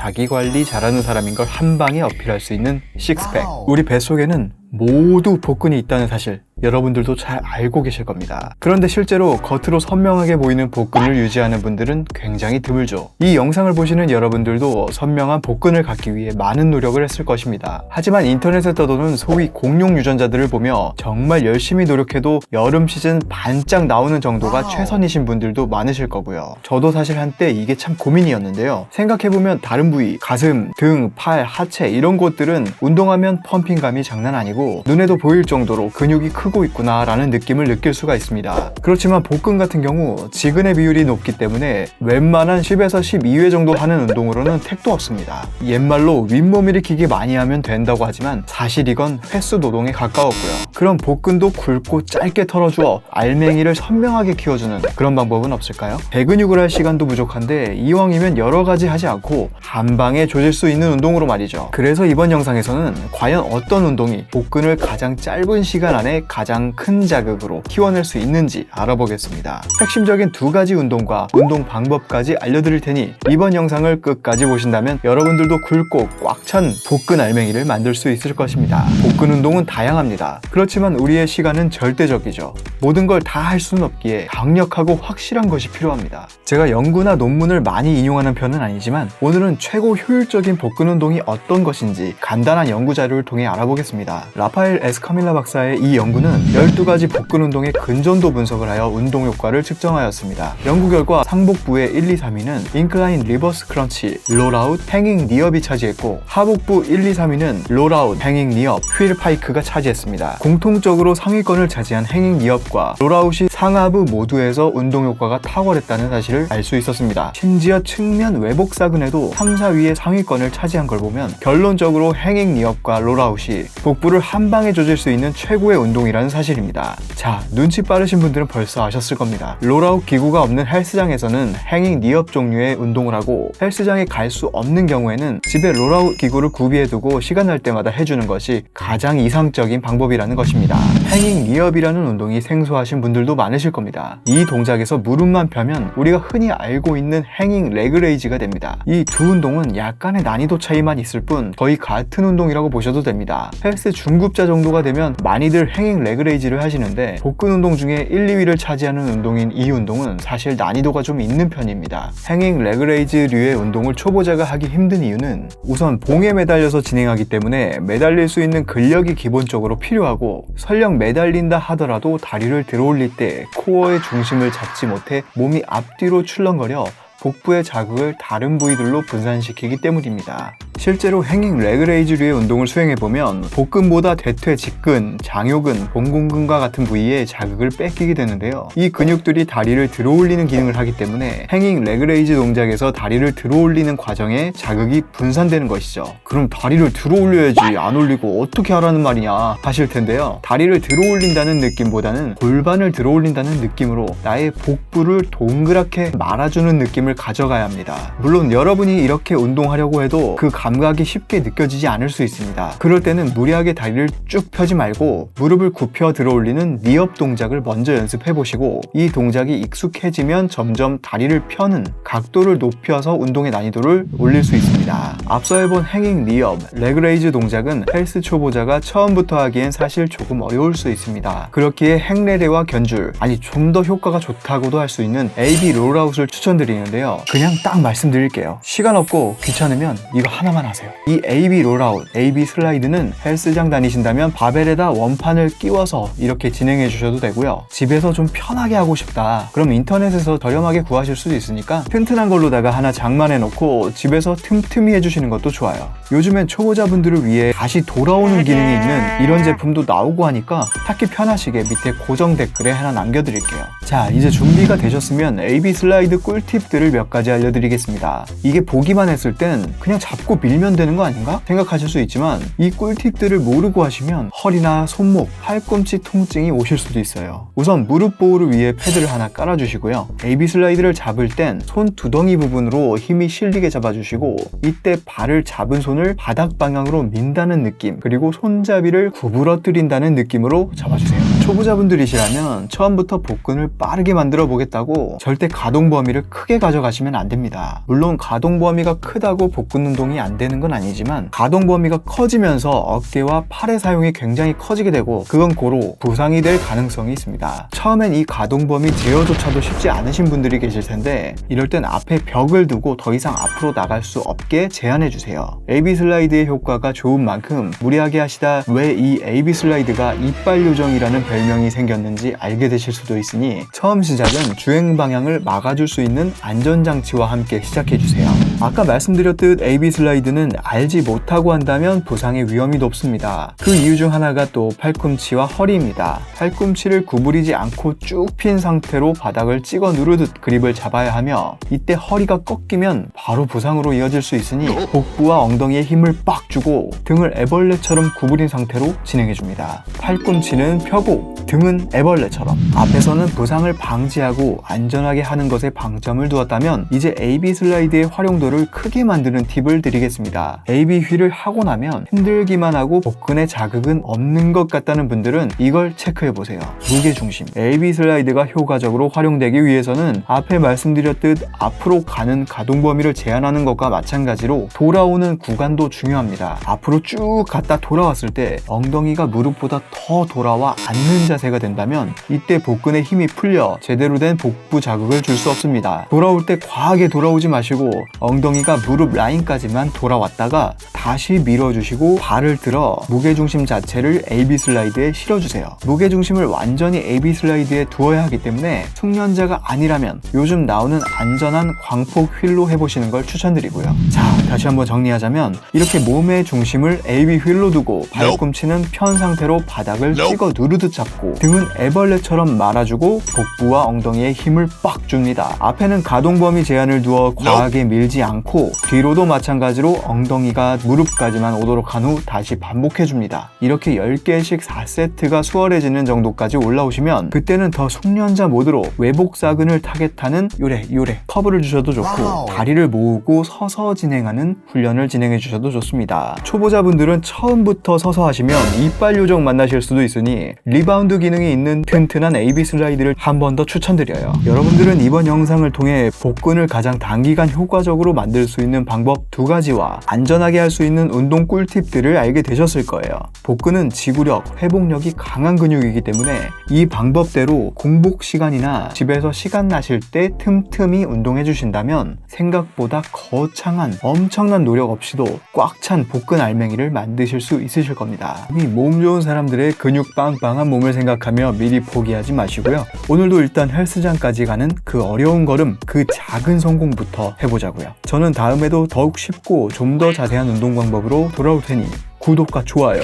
자기 관리 잘하는 사람인 걸 한 방에 어필할 수 있는 식스팩. 우리 뱃속에는 모두 복근이 있다는 사실 여러분들도 잘 알고 계실 겁니다. 그런데 실제로 겉으로 선명하게 보이는 복근을 유지하는 분들은 굉장히 드물죠. 이 영상을 보시는 여러분들도 선명한 복근을 갖기 위해 많은 노력을 했을 것입니다. 하지만 인터넷에 떠도는 소위 공룡 유전자들을 보며 정말 열심히 노력해도 여름 시즌 반짝 나오는 정도가 최선이신 분들도 많으실 거고요. 저도 사실 한때 이게 참 고민이었는데요. 생각해보면 다른 부위, 가슴, 등, 팔, 하체 이런 곳들은 운동하면 펌핑감이 장난 아니고 눈에도 보일 정도로 근육이 크고 있구나 라는 느낌을 느낄 수가 있습니다. 그렇지만 복근 같은 경우 지근의 비율이 높기 때문에 웬만한 10에서 12회 정도 하는 운동으로는 택도 없습니다. 옛말로 윗몸 일으키기 많이 하면 된다고 하지만 사실 이건 횟수 노동에 가까웠고요. 그럼 복근도 굵고 짧게 털어주어 알맹이를 선명하게 키워주는 그런 방법은 없을까요? 대근육을 할 시간도 부족한데 이왕이면 여러 가지 하지 않고 한 방에 조질 수 있는 운동으로 말이죠. 그래서 이번 영상에서는 과연 어떤 운동이 복근을 가장 짧은 시간 안에 가장 큰 자극으로 키워낼 수 있는지 알아보겠습니다. 핵심적인 두 가지 운동과 운동 방법까지 알려드릴 테니 이번 영상을 끝까지 보신다면 여러분들도 굵고 꽉 찬 복근 알맹이를 만들 수 있을 것입니다. 복근 운동은 다양합니다. 그렇지만 우리의 시간은 절대적이죠. 모든 걸 다 할 수는 없기에 강력하고 확실한 것이 필요합니다. 제가 연구나 논문을 많이 인용하는 편은 아니지만 오늘은 최고 효율적인 복근 운동이 어떤 것인지 간단한 연구 자료를 통해 알아보겠습니다. 라파엘 에스카밀라 박사의 이 연구는 12가지 복근 운동의 근전도 분석을 하여 운동 효과를 측정하였습니다. 연구 결과 상복부의 1, 2, 3위는 인클라인 리버스 크런치, 롤아웃, 행잉 니업이 차지했고 하복부 1, 2, 3위는 롤아웃, 행잉 니업, 휠 파이크가 차지했습니다. 공통적으로 상위권을 차지한 행잉 니업과 롤아웃이 상하부 모두에서 운동 효과가 탁월했다는 사실을 알 수 있었습니다. 심지어 측면 외복 사근에도 3, 4위의 상위권을 차지한 걸 보면 결론적으로 행잉 니업과 롤아웃이 복부를 한 방에 조질 수 있는 최고의 운동이라는 사실입니다. 자, 눈치 빠르신 분들은 벌써 아셨을 겁니다. 롤아웃 기구가 없는 헬스장에서는 행잉 니업 종류의 운동을 하고 헬스장에 갈 수 없는 경우에는 집에 롤아웃 기구를 구비해두고 시간 날 때마다 해주는 것이 가장 이상적인 방법이라는 것입니다. 행잉 니업이라는 운동이 생소하신 분들도 많으실 겁니다. 이 동작에서 무릎만 펴면 우리가 흔히 알고 있는 행잉 레그레이즈가 됩니다. 이 두 운동은 약간의 난이도 차이만 있을 뿐 거의 같은 운동이라고 보셔도 됩니다. 헬스 중급자 정도가 되면 많이들 행잉 레그레이즈를 하시는데 복근 운동 중에 1, 2위를 차지하는 운동인 이 운동은 사실 난이도가 좀 있는 편입니다. 행잉 레그레이즈류의 운동을 초보자가 하기 힘든 이유는 우선 봉에 매달려서 진행하기 때문에 매달릴 수 있는 근력이 기본적으로 필요하고 설령 매달린다 하더라도 다리를 들어올릴 때 코어의 중심을 잡지 못해 몸이 앞뒤로 출렁거려 복부의 자극을 다른 부위들로 분산시키기 때문입니다. 실제로 행잉 레그레이즈류의 운동을 수행해보면 복근보다 대퇴 직근, 장요근, 봉공근과 같은 부위에 자극을 뺏기게 되는데요. 이 근육들이 다리를 들어올리는 기능을 하기 때문에 행잉 레그레이즈 동작에서 다리를 들어올리는 과정에 자극이 분산되는 것이죠. 그럼 다리를 들어올려야지 안 올리고 어떻게 하라는 말이냐 하실 텐데요. 다리를 들어올린다는 느낌보다는 골반을 들어올린다는 느낌으로 나의 복부를 동그랗게 말아주는 느낌을 가져가야 합니다. 물론 여러분이 이렇게 운동하려고 해도 그 감각이 쉽게 느껴지지 않을 수 있습니다. 그럴 때는 무리하게 다리를 쭉 펴지 말고 무릎을 굽혀 들어올리는 니업 동작을 먼저 연습해보시고 이 동작이 익숙해지면 점점 다리를 펴는 각도를 높여서 운동의 난이도를 올릴 수 있습니다. 앞서 해본 행잉 니업, 레그레이즈 동작은 헬스 초보자가 처음부터 하기엔 사실 조금 어려울 수 있습니다. 그렇기에 행레레와 견줄, 아니 좀 더 효과가 좋다고도 할 수 있는 AB 롤아웃을 추천드리는데요. 그냥 딱 말씀드릴게요. 시간 없고 귀찮으면 이거 하나만 하세요. 이 AB 롤아웃, AB 슬라이드는 헬스장 다니신다면 바벨에다 원판을 끼워서 이렇게 진행해 주셔도 되고요. 집에서 좀 편하게 하고 싶다. 그럼 인터넷에서 저렴하게 구하실 수도 있으니까 튼튼한 걸로다가 하나 장만해 놓고 집에서 틈틈이 해주시는 것도 좋아요. 요즘엔 초보자분들을 위해 다시 돌아오는 기능이 있는 이런 제품도 나오고 하니까 찾기 편하시게 밑에 고정 댓글에 하나 남겨드릴게요. 자, 이제 준비가 되셨으면 AB 슬라이드 꿀팁들을 몇 가지 알려드리겠습니다. 이게 보기만 했을 땐 그냥 잡고 밀면 되는 거 아닌가? 생각하실 수 있지만 이 꿀팁들을 모르고 하시면 허리나 손목, 팔꿈치 통증이 오실 수도 있어요. 우선 무릎 보호를 위해 패드를 하나 깔아주시고요. AB 슬라이드를 잡을 땐 손 두덩이 부분으로 힘이 실리게 잡아주시고 이때 발을 잡은 손을 바닥 방향으로 민다는 느낌, 그리고 손잡이를 구부러뜨린다는 느낌으로 잡아주세요. 초보자분들이시라면 처음부터 복근을 빠르게 만들어 보겠다고 절대 가동 범위를 크게 가져가시면 안 됩니다. 물론 가동 범위가 크다고 복근 운동이 안 되는 건 아니지만 가동 범위가 커지면서 어깨와 팔의 사용이 굉장히 커지게 되고 그건 고로 부상이 될 가능성이 있습니다. 처음엔 이 가동 범위 제어조차도 쉽지 않으신 분들이 계실 텐데 이럴 땐 앞에 벽을 두고 더 이상 앞으로 나갈 수 없게 제한해 주세요. AB 슬라이드의 효과가 좋은 만큼 무리하게 하시다 왜 이 AB 슬라이드가 이빨 요정이라는 별명이 생겼는지 알게 되실 수도 있으니 처음 시작은 주행 방향을 막아줄 수 있는 안전장치와 함께 시작해주세요. 아까 말씀드렸듯 AB 슬라이드는 알지 못하고 한다면 부상의 위험이 높습니다. 그 이유 중 하나가 또 팔꿈치와 허리입니다. 팔꿈치를 구부리지 않고 쭉 핀 상태로 바닥을 찍어 누르듯 그립을 잡아야 하며 이때 허리가 꺾이면 바로 부상으로 이어질 수 있으니 복부와 엉덩이에 힘을 빡 주고 등을 애벌레처럼 구부린 상태로 진행해줍니다. 팔꿈치는 펴고 등은 애벌레처럼. 앞에서는 부상을 방지하고 안전하게 하는 것에 방점을 두었다면 이제 AB 슬라이드의 활용도를 크게 만드는 팁을 드리겠습니다. AB 휠을 하고 나면 힘들기만 하고 복근에 자극은 없는 것 같다는 분들은 이걸 체크해보세요. 무게중심. AB 슬라이드가 효과적으로 활용되기 위해서는 앞에 말씀드렸듯 앞으로 가는 가동 범위를 제한하는 것과 마찬가지로 돌아오는 구간도 중요합니다. 앞으로 쭉 갔다 돌아왔을 때 엉덩이가 무릎보다 더 돌아와 앉는 자세가 된다면 이때 복근에 힘이 풀려 제대로 된 복부 자극을 줄 수 없습니다. 돌아올 때 과하게 돌아오지 마시고 엉덩이가 무릎 라인까지만 돌아왔다가 다시 밀어주시고 발을 들어 무게중심 자체를 AB 슬라이드에 실어주세요. 무게중심을 완전히 AB 슬라이드에 두어야 하기 때문에 숙련자가 아니라면 요즘 나오는 안전한 광폭 휠로 해보시는 걸 추천드리고요. 자, 다시 한번 정리하자면 이렇게 몸의 중심을 AB 휠로 두고 발꿈치는 편 상태로 바닥을 찍어 누르듯 잡고 등은 애벌레처럼 말아주고 복부와 엉덩이에 힘을 빡 줍니다. 앞에는 가동 범위 제한을 두어 과하게 밀지 않고 뒤로도 마찬가지로 엉덩이가 무릎까지만 오도록 한 후 다시 반복해줍니다. 이렇게 10개씩 4세트가 수월해지는 정도까지 올라오시면 그때는 더 숙련자 모드로 외복사근을 타겟하는 요래 커브를 주셔도 좋고 다리를 모으고 서서 진행하는 훈련을 진행해 주셔도 좋습니다. 초보자분들은 처음부터 서서 하시면 이빨 요정 만나실 수도 있으니 리바운드 기능이 있는 튼튼한 AB 슬라이드를 한 번 더 추천드려요. 여러분들은 이번 영상을 통해 복근을 가장 단기간 효과적으로 만들 수 있는 방법 2가지와 안전하게 할 수 있는 운동 꿀팁들을 알게 되셨을 거예요. 복근은 지구력, 회복력이 강한 근육이기 때문에 이 방법대로 공복 시간이나 집에서 시간 나실 때 틈틈이 운동해 주신다면 생각보다 거창한 엄청난 노력 없이도 꽉 찬 복근 알맹이를 만드실 수 있으실 겁니다. 이 몸 좋은 사람들의 근육 빵빵한 몸을 생각하며 미리 포기하지 마시고요. 오늘도 일단 헬스장까지 가는 그 어려운 걸음, 그 작은 성공부터 해보자고요. 저는 다음에도 더욱 쉽고 좀 더 자세한 운동 방법으로 돌아올 테니 구독과 좋아요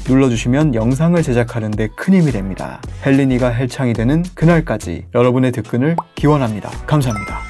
눌러주시면 영상을 제작하는 데 큰 힘이 됩니다. 헬린이가 헬창이 되는 그날까지 여러분의 득근을 기원합니다. 감사합니다.